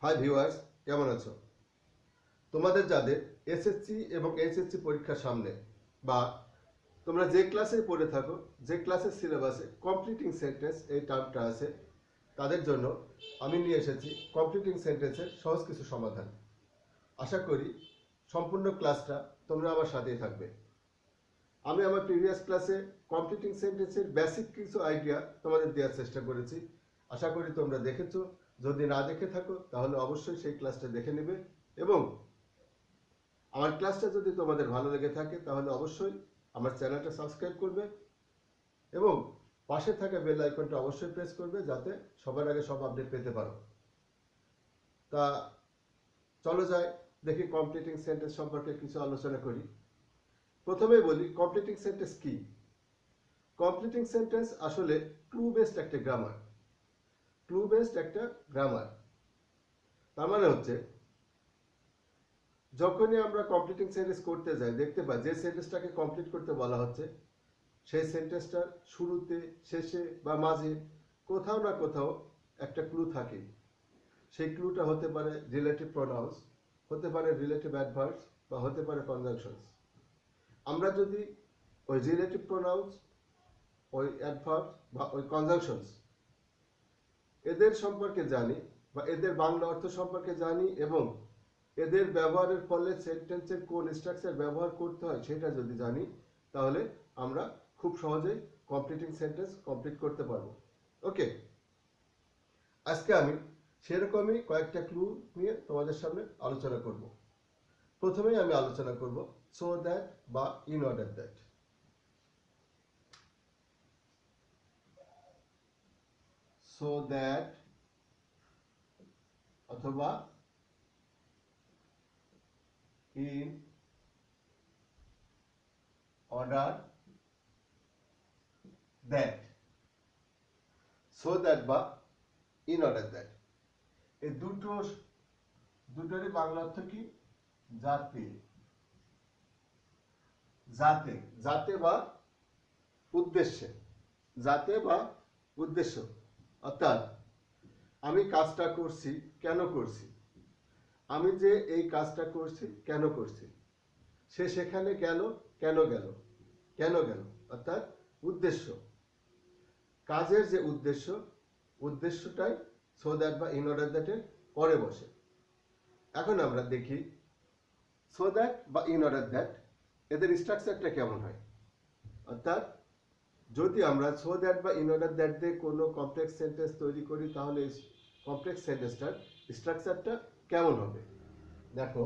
Hi viewers, কেমন আছো? তোমাদের যাদের এসএসসি এবং এইচএসসি পরীক্ষার সামনে বা তোমরা যে ক্লাসে পড়ে থাকো, যে ক্লাসের সিলেবাসে কমপ্লিটিং সেন্টেন্স এই টার্মটা আছে, তাদের জন্য আমি নিয়ে এসেছি কমপ্লিটিং সেন্টেন্সের সহজ কিছু সমাধান। আশা করি সম্পূর্ণ ক্লাসটা তোমরা আমার সাথেই থাকবে। আমি আমার প্রিভিয়াস ক্লাসে কমপ্লিটিং সেন্টেন্সের বেসিক কিছু আইডিয়া তোমাদের দেওয়ার চেষ্টা করেছি। আশা করি তোমরা দেখেছো। যদি না দেখে থাকো তাহলে অবশ্যই সেই ক্লাসটা দেখে নেবে এবং আমার ক্লাসটা যদি তোমাদের ভালো লেগে থাকে তাহলে অবশ্যই আমার চ্যানেলটা সাবস্ক্রাইব করবে এবং পাশে থাকা বেল আইকনটা অবশ্যই প্রেস করবে যাতে সবার আগে সব আপডেট পেতে পারো। তা চলো যাই, দেখি কমপ্লিটিং সেন্টেন্স সম্পর্কে কিছু আলোচনা করি। প্রথমেই বলি কমপ্লিটিং সেন্টেন্স কি। কমপ্লিটিং সেন্টেন্স আসলে ক্লু বেসড একটা গ্রামার। তার মানে হচ্ছে যখনই আমরা কমপ্লিটিং সেন্টেন্স করতে যাই দেখতে পাই যে সেন্টেন্সটাকে কমপ্লিট করতে বলা হচ্ছে সেই সেন্টেন্সটার শুরুতে, শেষে বা মাঝে কোথাও না কোথাও একটা ক্লু থাকে। সেই ক্লুটা হতে পারে রিলেটিভ প্রোনাউন্স, হতে পারে রিলেটিভ অ্যাডভার্বস বা হতে পারে কনজাংশনস। আমরা যদি ওই রিলেটিভ প্রোনাউন্স, ওই অ্যাডভার্বস বা ওই কনজাংশনস এদের সম্পর্কে জানি বা এদের বাংলা অর্থ সম্পর্কে জানি এবং এদের ব্যবহারের ফলে সেন্টেন্সের কোন স্ট্রাকচার ব্যবহার করতে হয় সেটা যদি জানি তাহলে আমরা খুব সহজেই কমপ্লিটিং সেন্টেন্স কমপ্লিট করতে পারবো। ওকে, আজকে আমি সেরকমই কয়েকটা ক্লু নিয়ে তোমাদের সামনে আলোচনা করব। প্রথমেই আমি আলোচনা করব সো দ্যাট বা in order that. So that অথবা in order that, so that বা in order that এই দুটোরই বাংলা অর্থ কি? যাতে, যাতে যাতে বা উদ্দেশ্যে, যাতে বা উদ্দেশ্য। অর্থাৎ আমি কাজটা করছি, কেন করছি? আমি যে এই কাজটা করছি কেন করছি? সে সেখানে গেল, কেন গেল? কেন গেল অর্থাৎ উদ্দেশ্য। কাজের যে উদ্দেশ্য, উদ্দেশ্যটাই সো দ্যাট বা ইন অর্ডার দ্যাটের পরে বসে। এখন আমরা দেখি সো দ্যাট বা ইন অর্ডার দ্যাট এদের স্ট্রাকচারটা কেমন হয়। অর্থাৎ যদি আমরা সো দ্যাট বা ইন অর্ডার দ্যাট দিয়ে কোনো কমপ্লেক্স সেন্টেন্স তৈরি করি তাহলে কমপ্লেক্স সেন্টেন্সটার স্ট্রাকচারটা কেমন হবে দেখো।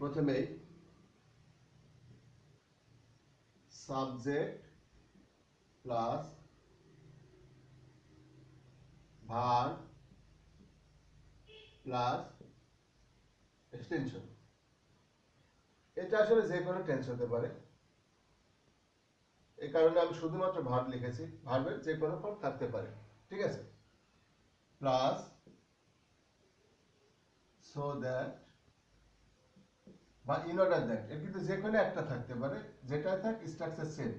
প্রথমেই subject plus verb plus extension. এটা আসলে যে কোনো টেন্স হতে পারে, এই কারণে আমি শুধুমাত্র ভার্ব লিখেছি। ভার্বের যে কোনো ফর্ম থাকতে পারে, ঠিক আছে। প্লাস সো দ্যাট বা ইন অর্ডার দ্যাট, এর কিন্তু যে কোনো একটা থাকতে পারে, যেটা থাক structure same.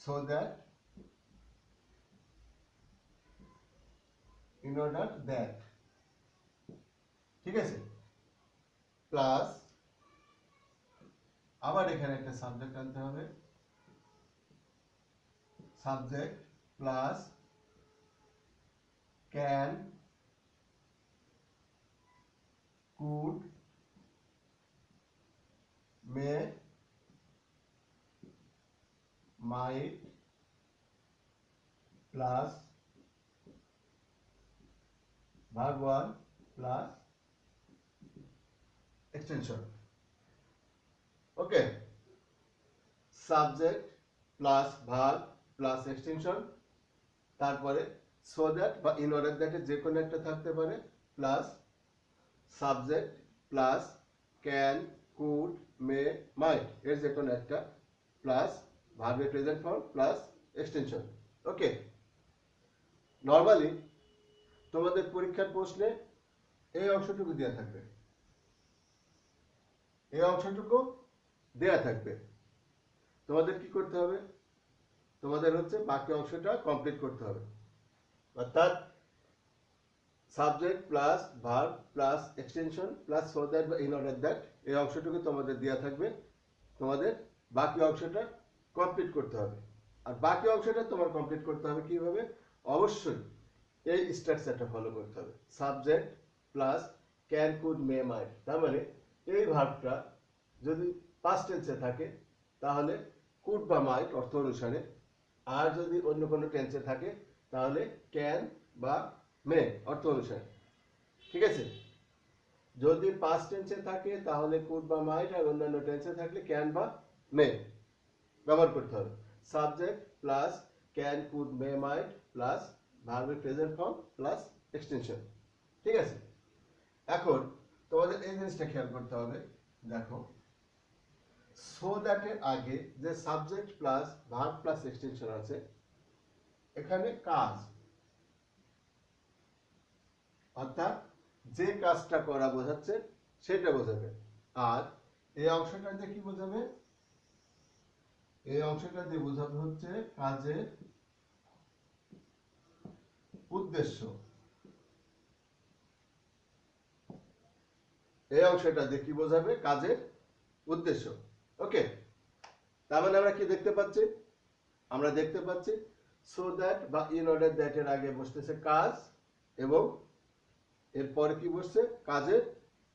So that in order that, ঠিক আছে। প্লাস আবার এখানে একটা সাবজেক্ট আনতে হবে। Subject plus can, could, may, mite plus verb one plus extension. Okay, subject plus verb plus extension, তারপরে সো দ্যাট বা ইন অর্ডার দ্যাটের যে কোনো একটা থাকতে পারে, plus subject plus can, could, may, মাইট এর যে কোনো একটা, প্লাস ভার্বের প্রেজেন্ট ফর্ম প্লাস এক্সটেনশন। ওকে, নর্মালি তোমাদের পরীক্ষার প্রশ্নে এই অংশটুকু দেওয়া থাকবে, এই অংশটুকু দেয়া থাকবে। তোমাদের কি করতে হবে? তোমাদের হচ্ছে বাকি অংশটা কমপ্লিট করতে হবে। অর্থাৎ subject plus verb plus extension plus so that বা ইন অর্ডার দ্যাট, এই অংশটুকু তোমাদের দেওয়া থাকবে। তোমাদের বাকি অংশটা কমপ্লিট করতে হবে। আর বাকি অংশটা তোমার কমপ্লিট করতে হবে কিভাবে? অবশ্যই এই স্ট্রাকচারটা ফলো করতে হবে। Subject plus can could may might, তার মানে এই ভার্বটা যদি পাস্ট টেন্সে থাকে তাহলে কুড বা মাইট অর্থ অনুসারে, আর যদি অন্য কোনো টেন্সে থাকে তাহলে ক্যান বা মে অর্থ অনুসারে। ঠিক আছে? যদি পাস্ট টেন্সে থাকে তাহলে কুড বা মাইট, আর অন্যান্য টেন্সে থাকলে ক্যান বা মে ব্যবহার করতে হবে। Subject plus can could may mite plus ভার্বের প্রেজেন্ট ফর্ম প্লাস এক্সটেনশন। ঠিক আছে? এখন তোমাদের এই জিনিসটা খেয়াল করতে হবে। দেখো, সো দ্যাট এর আগে যে subject plus verb plus extension আছে, এখানে কাজ, অর্থাৎ যে কাজটা করা বোঝাচ্ছে সেটা বোঝাবে। আর এই অংশটা দিয়ে কি বোঝাবে? এই অংশটা দিয়ে বোঝাবে হচ্ছে কাজের উদ্দেশ্য। এই অংশটা দিয়ে কি বোঝাবে? কাজের উদ্দেশ্য। ওকে, তার মানে আমরা কি দেখতে পাচ্ছি? আমরা দেখতে পাচ্ছি সো দ্যাট বা ইন অর্ডার দ্যাট এর আগে বসতেছে কাজ, এবং এরপরে কি বসছে? কাজের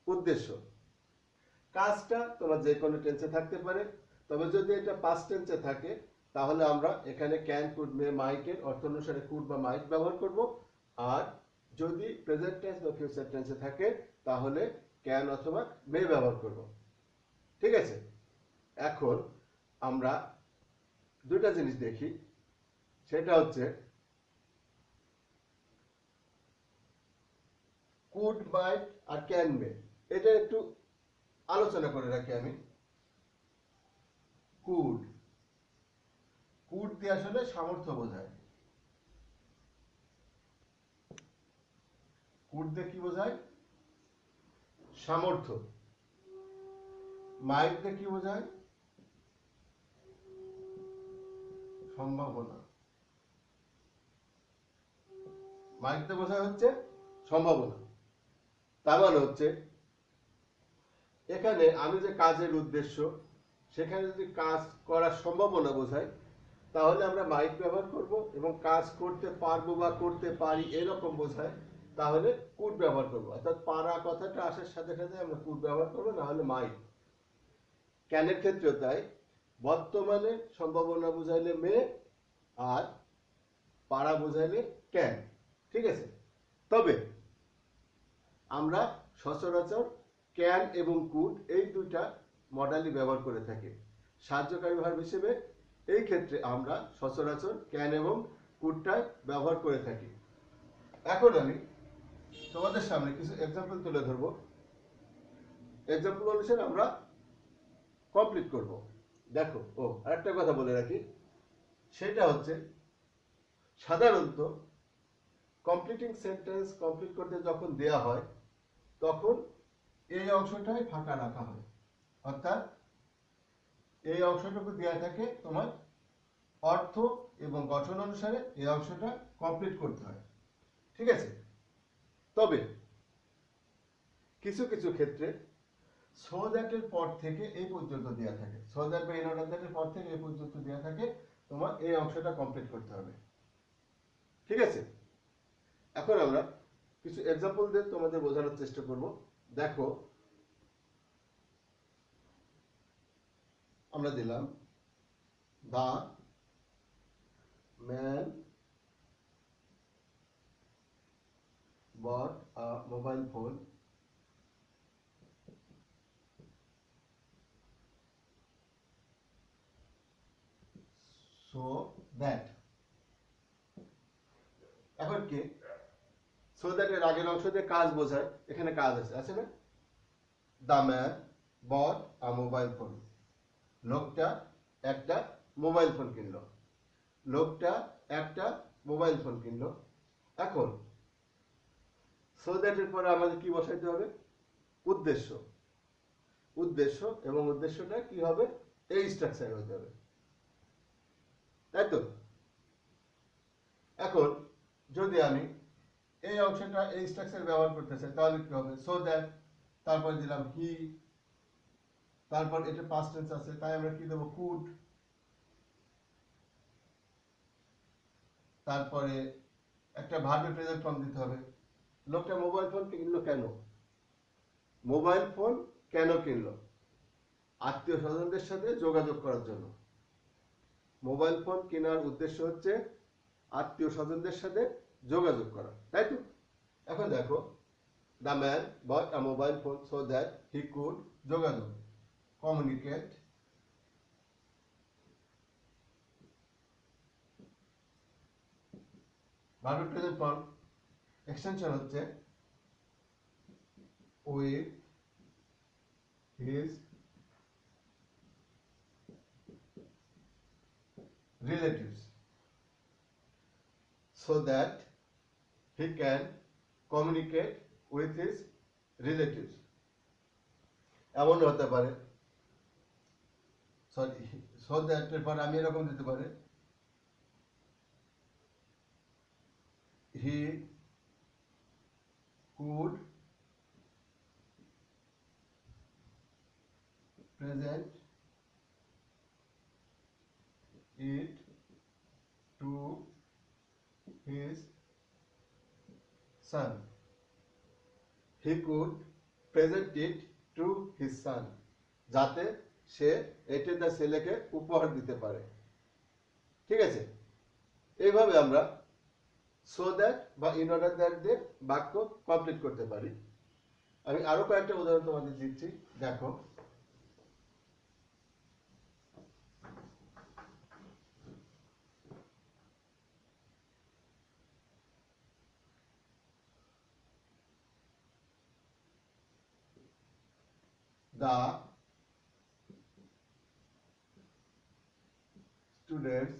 উদ্দেশ্য। কাজটা তোমার যে কোনো টেন্সে থাকতে পারে, তবে যদি এটা পাস্ট টেন্সে থাকে তাহলে আমরা এখানে ক্যান কুড মে মাইট এর অর্থ অনুসারে কুড বা মাইট ব্যবহার করব। আর যদি প্রেজেন্ট টেন্স বা ফিউচার টেন্সে থাকে তাহলে ক্যান অথবা মে ব্যবহার করব। ঠিক আছে? এখন আমরা দুটা জিনিস দেখি, সেটা হচ্ছে কুড মাইট আর ক্যান মে। এটা একটু আলোচনা করে রাখি আমি। কুড, কুড দিয়ে আসলে সামর্থ্য বোঝায়। কুড দিয়ে কি বোঝায়? সামর্থ্য। মাইট দিয়ে কি বোঝায়? সম্ভাবনা। মাইট দিয়ে বোঝায় হচ্ছে সম্ভাবনা। তার মানে হচ্ছে এখানে আমি যে কাজের উদ্দেশ্য, সেখানে যদি কাজ করার সম্ভাবনা বোঝায় তাহলে আমরা মাইট ব্যবহার করব, এবং কাজ করতে পারবো বা করতে পারি এরকম বোঝায় তাহলে কুড ব্যবহার করব। অর্থাৎ পারা কথাটা আসার সাথে সাথে আমরা কুড ব্যবহার করবো, না হলে মাইট। ক্যানের ক্ষেত্রেও তাই, বর্তমানে সম্ভাবনা বুঝাইলে মে, আর পারা বুঝাইলে ক্যান। ঠিক আছে? তবে আমরা সচরাচর ক্যান এবং কুড এই দুইটা মডেলই ব্যবহার করে থাকি সাহায্যকারী ভার্ব হিসেবে। এই ক্ষেত্রে আমরা সচরাচর ক্যান এবং কুডটা ব্যবহার করে থাকি। এখন আমি তোমাদের সামনে কিছু এক্সাম্পল তুলে ধরবো, এক্সাম্পল অনুসারে আমরা কমপ্লিট করব। দেখো, আরেকটা কথা বলে রাখি, সেটা হচ্ছে সাধারণত কমপ্লিটিং সেন্টেন্স কমপ্লিট করতে যখন দেয়া হয় তখন এই অংশটাই ফাঁকা রাখা হয়। অর্থাৎ এই অংশটুকু দেয়া থাকে তোমার অর্থ এবং গঠন অনুসারে এই অংশটা কমপ্লিট করতে হয়। ঠিক আছে? তবে কিছু কিছু ক্ষেত্রে সো দ্যাটের পর থেকে এই পর্যন্ত দেয়া থাকে, সো দ্যাট বা ইন অর্ডার দ্যাটের পর থেকে এই পর্যন্ত দেয়া থাকে, তোমার এই অংশটা কমপ্লিট করতে হবে। ঠিক আছে? এখন আমরা কিছু এক্সাম্পল দিয়ে তোমাদের বোঝানোর চেষ্টা করব। দেখো, আমরা দিলাম the man bought a mobile phone so that, এখন কি সো দ্যাট এর আগের অংশ দিয়ে কাজ বোঝায়, এখানে কাজ আছে না? The man bought a mobile phone, লোকটা একটা মোবাইল ফোন কিনলো। লোকটা একটা মোবাইল ফোন কিনলো। এখন সো দ্যাট এর পরে আমাদের কি বসাইতে হবে? উদ্দেশ্য। উদ্দেশ্য, এবং উদ্দেশ্যটা কি হবে? এই স্ট্রাকচারে হতে হবে, তাই তো? এখন যদি আমি এই অংশটা এই স্ট্রাকচার ব্যবহার করতেছে, তাহলে কি হবে? সো দ্যাট, তারপর দিলাম হি, তারপর এটা পাস্ট টেন্স আছে, তাই আমরা কি দেব? কুড। তারপরে একটা ভার্বের প্রেজেন্ট ফর্ম দিতে হবে। লোকটা মোবাইল ফোন কিনলো কেন? মোবাইল ফোন কেন কিনলো? আত্মীয় স্বজনদের সাথে যোগাযোগ করার জন্য। মোবাইল ফোন কেনার উদ্দেশ্য হচ্ছে আত্মীয় স্বজনদের সাথে যোগাযোগ করা, তাই তো? এখন দেখো, the man bought a mobile phone so that he could যোগাযোগ, communicate, verb present form extension হচ্ছে with his relatives so that he can communicate with his relatives. এমন হতে পারে, সরি, so that এর পর আমি এরকম দিতে পারি, he could present it to his son. He could present it to his son, যাতে সে এটা তার ছেলেকে উপহার দিতে পারে। ঠিক আছে, এইভাবে আমরা সো দ্যাট বা ইন অর্ডার দ্যাট দিয়ে বাক্য কমপ্লিট করতে পারি। আমি আরো কয়েকটা উদাহরণ তোমাদের দিচ্ছি, দেখো। The students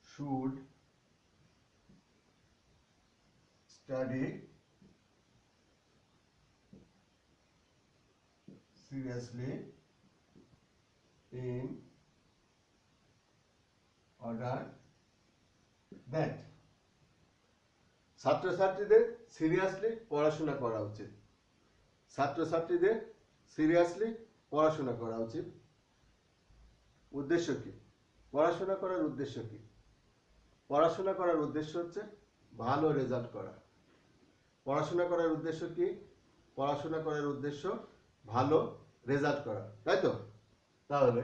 should study seriously in order that, ছাত্রছাত্রীদের সিরিয়াসলি পড়াশোনা করা উচিত। ছাত্রছাত্রীদের সিরিয়াসলি পড়াশোনা করা উচিত। উদ্দেশ্য কি? পড়াশোনা করার উদ্দেশ্য কি? পড়াশোনা করার উদ্দেশ্য হচ্ছে ভালো রেজাল্ট করা। পড়াশোনা করার উদ্দেশ্য কি? পড়াশোনা করার উদ্দেশ্য ভালো রেজাল্ট করা, তাই তো? তাহলে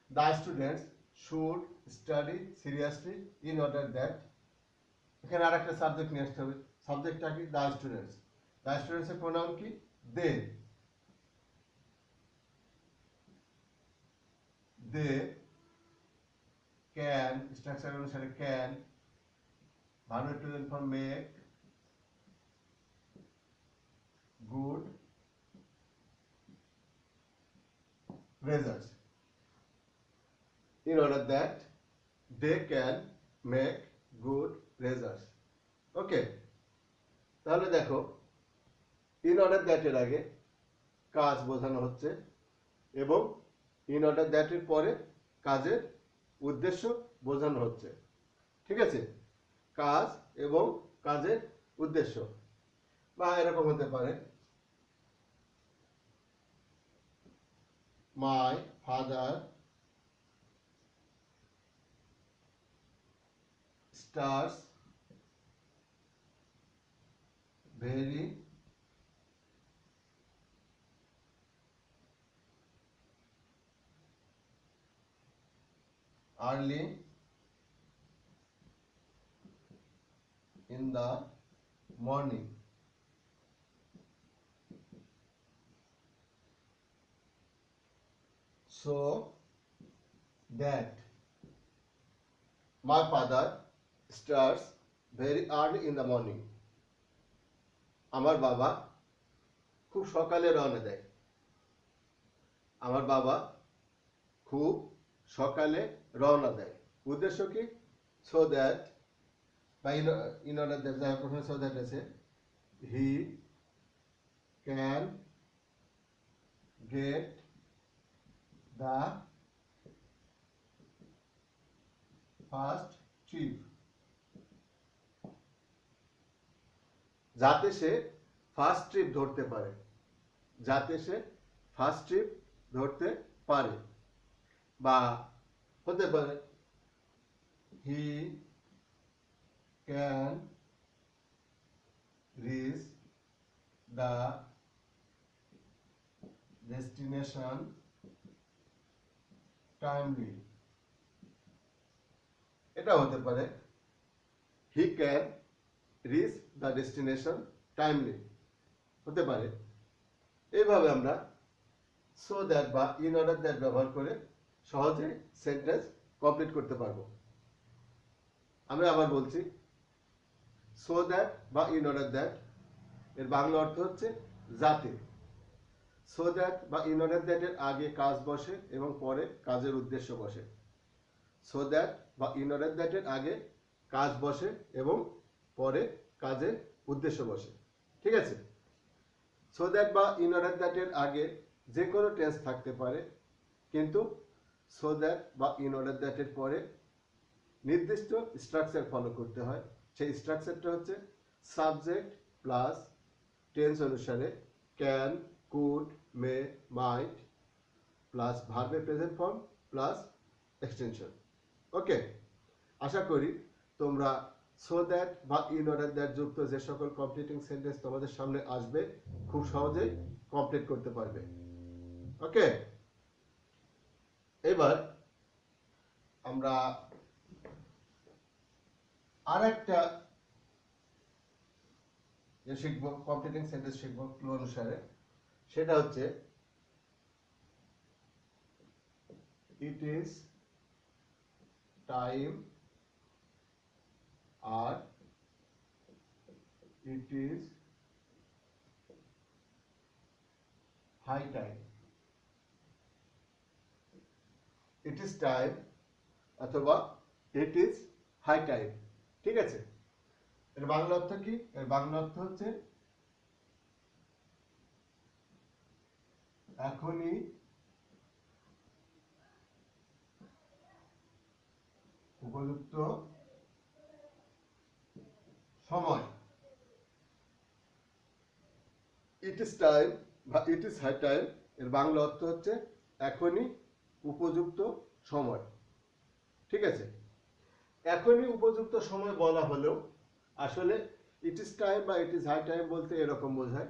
the students should study seriously in order that, এখানে আর একটা সাবজেক্ট নিয়ে আসতে হবে। সাবজেক্টটা কি? The students. দ্য স্টুডেন্টস এর প্রোনাউন কি? দে। দে ক্যান, স্ট্রাকচার অনুসারে ক্যান, ভার্বের present form make, good results. In order that they can make good results. ওকে, তাহলে দেখো, ইন অর্ডার দ্যাট এর আগে কাজ বোঝানো হচ্ছে এবং ইন অর্ডার দ্যাট এর পরে কাজের উদ্দেশ্য বোঝানো হচ্ছে। ঠিক আছে, কাজ এবং কাজের উদ্দেশ্য। বা এরকম হতে পারে, my father stars very early in the morning so that my father starts very early in the morning. আমার বাবা খুব সকালে রওনা দেয়। আমার বাবা খুব সকালে রওনা দেয়। উদ্দেশ্য কি? সো দ্যাট বা ইন অর্ডার দ্যাট, যাই প্রথমে সো দ্যাট আছে, he can get the first trip, যাতে সে ফার্স্ট ট্রিপ ধরতে পারে, যাতে সে ফার্স্ট ট্রিপ ধরতে পারে। বা হতে পারে he can reach the destination timely. এটা হতে পারে he can reach the destination timely, হতে পারে। এইভাবে আমরা সো দ্যাট বা ইন অর্ডার দ্যাট ব্যবহার করে সহজে সেন্টেন্স কমপ্লিট করতে পারবো। আমরা আবার বলছি, সো দ্যাট বা ইন অর্ডার দ্যাট এর বাংলা অর্থ হচ্ছে যাতে। সো দ্যাট বা ইন অর্ডার দ্যাট এর আগে কাজ বসে এবং পরে কাজের উদ্দেশ্য বসে। সো দ্যাট বা ইন অর্ডার দ্যাট এর আগে কাজ বসে এবং পরে কাজের উদ্দেশ্য বসে, ঠিক আছে। সো দ্যাট বা ইন অর্ডার দ্যাট এর আগে যে কোনো টেন্স থাকতে পারে, কিন্তু সো দ্যাট বা ইন অর্ডার দ্যাট এর পরে নির্দিষ্ট স্ট্রাকচার ফলো করতে হয়। সেই স্ট্রাকচারটা হচ্ছে সাবজেক্ট প্লাস টেন্স অনুসারে can, could, may, mite plus ভার্বের প্রেজেন্ট ফর্ম প্লাস এক্সটেনশন। ওকে, আশা করি তোমরা সো দ্যাট বা ইন অর্ডার দ্যাট যুক্ত যে সকল কমপ্লিটিং সেন্টেন্স তোমাদের সামনে আসবে খুব সহজেই কমপ্লিট করতে পারবে। ওকে, এবার আমরা আরেকটা যে শিখবো, কমপ্লিটিং সেন্টেন্স শিখবো ক্লু অনুসারে। সেটা হচ্ছে ইট ইজ টাইম আর it is high time. It is time অথবা ইট ইজ হাই টাইম, ঠিক আছে। এর বাংলা অর্থ কি? এর বাংলা অর্থ হচ্ছে এখনই উপযুক্ত সময়। ইট ইজ টাইম বা ইট ইজ হাই টাইম এর বাংলা অর্থ হচ্ছে এখনই উপযুক্ত সময়, ঠিক আছে। এখনই উপযুক্ত সময় বলা হলেও আসলে ইট ইজ টাইম বা ইট ইজ হাই টাইম বলতে এরকম বোঝায়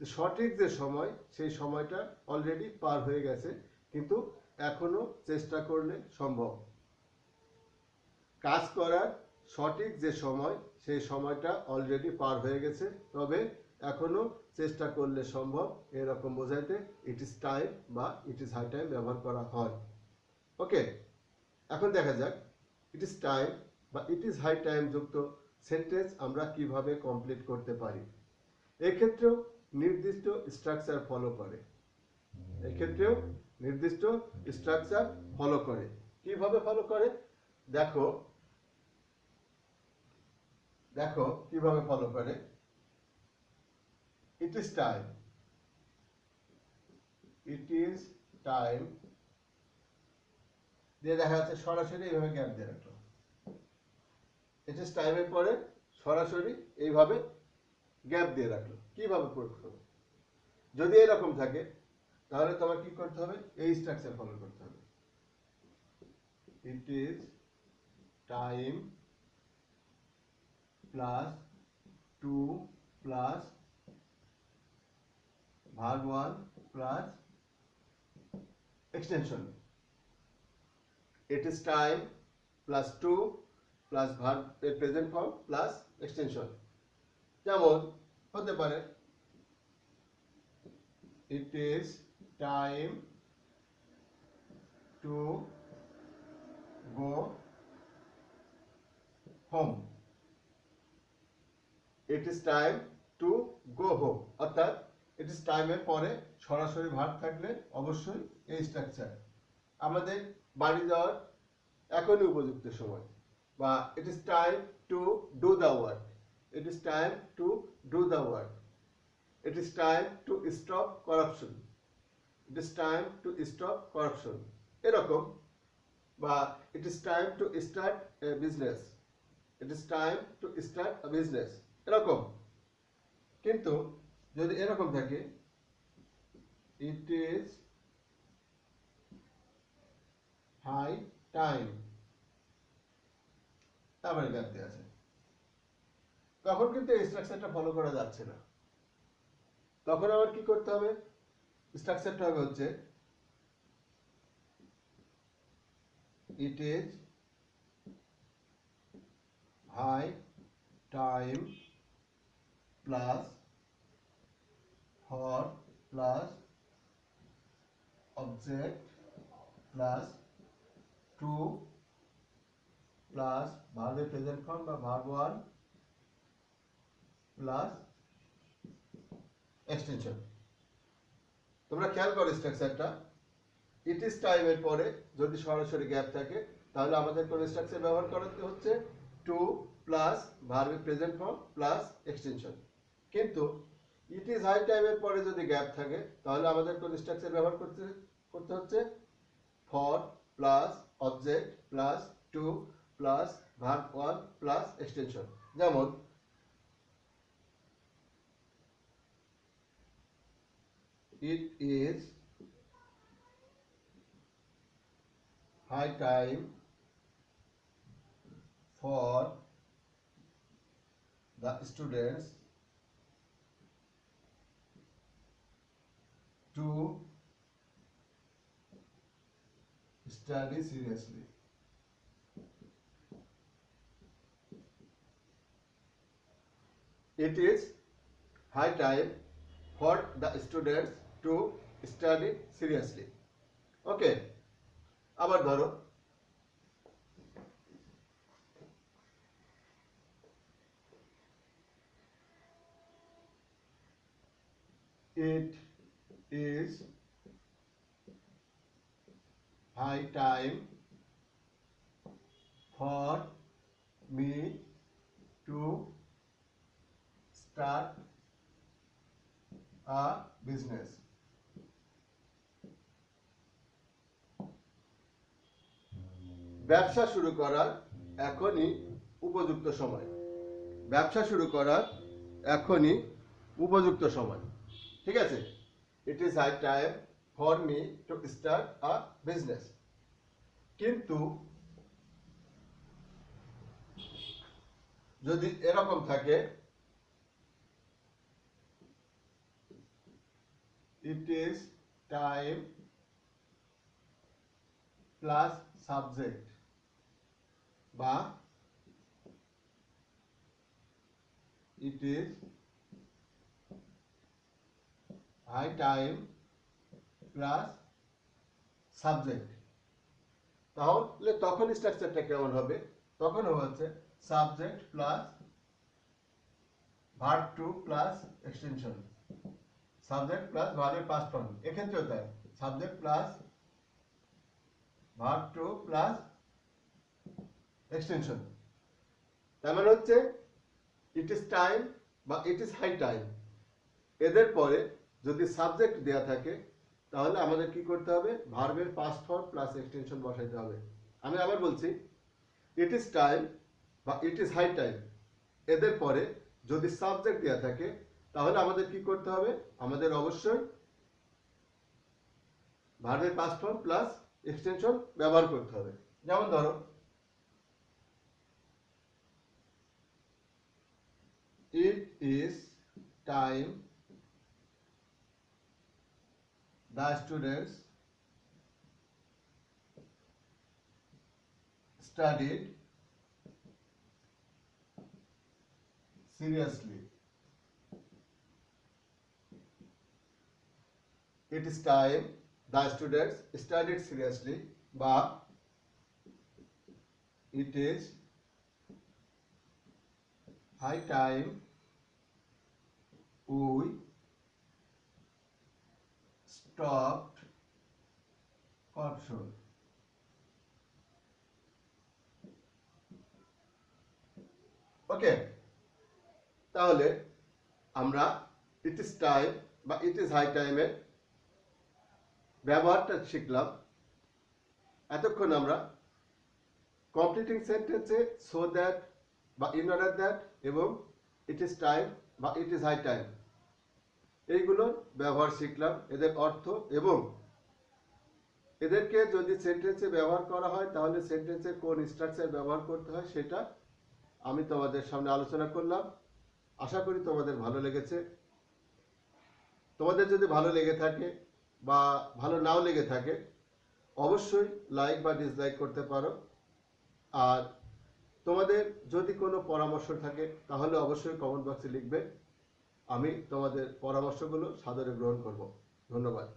যে সঠিক যে সময় সেই সময়টা অলরেডি পার হয়ে গেছে, কিন্তু এখনো চেষ্টা করলে সম্ভব। কাজ করার সঠিক যে সময় সেই সময়টা অলরেডি পার হয়ে গেছে, তবে এখনো চেষ্টা করলে সম্ভব, এরকম বোঝাইতে ইট ইজ টাইম বা ইট ইজ হাই টাইম ব্যবহার করা হয়। ওকে, এখন দেখা যাক ইট ইজ টাইম বা ইট ইজ হাই টাইম যুক্ত সেন্টেন্স আমরা কিভাবে কমপ্লিট করতে পারি। এক্ষেত্রেও নির্দিষ্ট স্ট্রাকচার ফলো করে, এক্ষেত্রেও নির্দিষ্ট স্ট্রাকচার ফলো করে। কিভাবে ফলো করে দেখো, দেখো কিভাবে ফলো করে। ইট is time, it is time দিয়ে দেখা যাচ্ছে সরাসরি এইভাবে গ্যাপ দিয়ে রাখলো। ইট ইজ টাইমের পরে সরাসরি এইভাবে গ্যাপ দিয়ে রাখলো। কিভাবে প্রয়োগ করবে? যদি এরকম থাকে তাহলে তোমার কি করতে হবে? এই স্ট্রাকচার ফলো করতে হবে। It is time plus to plus verb one plus extension. It is time plus to plus verb এর প্রেজেন্ট ফর্ম প্লাস এক্সটেনশন। যেমন হতে পারে it is time to go home. It is time to go home, অর্থাৎ it is টাইমের পরে সরাসরি verb থাকলে অবশ্যই এই স্ট্রাকচার। আমাদের বাড়ি যাওয়ার এখনই উপযুক্ত সময়, বা ইট is time to do the work, it is time to do the work, it is time to stop corruption, it is time to stop corruption, এরকম। বা ইট is time to start A business, it is time two start a business, এরকম। কিন্তু যদি এরকম থাকে it is high time, তারপরে gap দেওয়া আছে, তখন কিন্তু এই স্ট্রাকচারটা ফলো করা যাচ্ছে না। তখন আবার কি করতে হবে, স্ট্রাকচারটা হবে হচ্ছে it is high time plus for plus object plus to plus ভার্বের প্রেজেন্ট ফর্ম বা ভার্ব ওয়ান প্লাস এক্সটেনশন। তোমরা খেয়াল করো স্ট্রাকচারটা, ইট ইজ টাইমের পরে যদি সরাসরি গ্যাপ থাকে তাহলে আমাদের কোন স্ট্রাকচার ব্যবহার করতে হচ্ছে টু প্লাস ভার্বের প্রেজেন্ট ফর্ম প্লাস এক্সটেনশন। কিন্তু ইট ইজ হাই টাইমের পরে যদি গ্যাপ থাকে তাহলে আমাদের কোন স্ট্রাকচার ব্যবহার করতে হচ্ছে for plus object plus to plus verb one plus extension. যেমন it is high time for the students to study seriously. It is high time for the students to study seriously. ওকে, আবার ধরো it is high time for me to start a business. ব্যবসা শুরু করার এখনই উপযুক্ত সময়। ব্যবসা শুরু করার এখনই উপযুক্ত সময়। ঠিক আছে, it is high time for me to start a business. কিন্তু যদি এরকম থাকে it is time plus subject বা it is high time plus subject, তাহলে তখন স্ট্রাকচারটা কেমন হবে, তখন হচ্ছে subject plus verb two plus extension, subject plus ভার্বের পাস্ট ফর্ম। এক্ষেত্রেও তাই, subject plus verb two plus extension. তার মানে হচ্ছে ইট ইজ টাইম বা ইট ইজ হাই টাইম, এদের পরে যদি সাবজেক্ট দেয়া থাকে তাহলে আমাদের কি করতে হবে, ভার্বের পাস্ট ফর্ম প্লাস এক্সটেনশন বসাইতে হবে। আমি আবার বলছি, ইট ইজ টাইম বা ইট ইজ হাই টাইম, এদের পরে যদি সাবজেক্ট দেয়া থাকে তাহলে আমাদের কি করতে হবে, আমাদের অবশ্যই ভার্বের পাস্ট ফর্ম প্লাস এক্সটেনশন ব্যবহার করতে হবে। যেমন ধরো it is time the students studied seriously. It is time the students studied seriously বা it is high time we stopped corruption. ওকে, তাহলে আমরা ইট ইজ টাইম বা ইট ইজ হাই টাইমের ব্যবহারটা শিখলাম। এতক্ষণ আমরা কমপ্লিটিং সেন্টেন্সে সো দ্যাট বা ইন অর্ডার দ্যাট এবং ইট ইজ টাইম বা ইট ইজ হাই টাইম, এইগুলোর ব্যবহার শিখলাম, এদের অর্থ এবং এদেরকে যদি সেন্টেন্সে ব্যবহার করা হয় তাহলে সেন্টেন্সে কোন স্ট্রাকচার ব্যবহার করতে হয় সেটা আমি তোমাদের সামনে আলোচনা করলাম। আশা করি তোমাদের ভালো লেগেছে। তোমাদের যদি ভালো লেগে থাকে বা ভালো নাও লেগে থাকে অবশ্যই লাইক বা ডিসলাইক করতে পারো। আর তোমাদের যদি কোনো পরামর্শ থাকে তাহলে অবশ্যই কমেন্ট বক্সে লিখবে। আমি তোমাদের পরামর্শগুলো সাদরে গ্রহণ করব। ধন্যবাদ।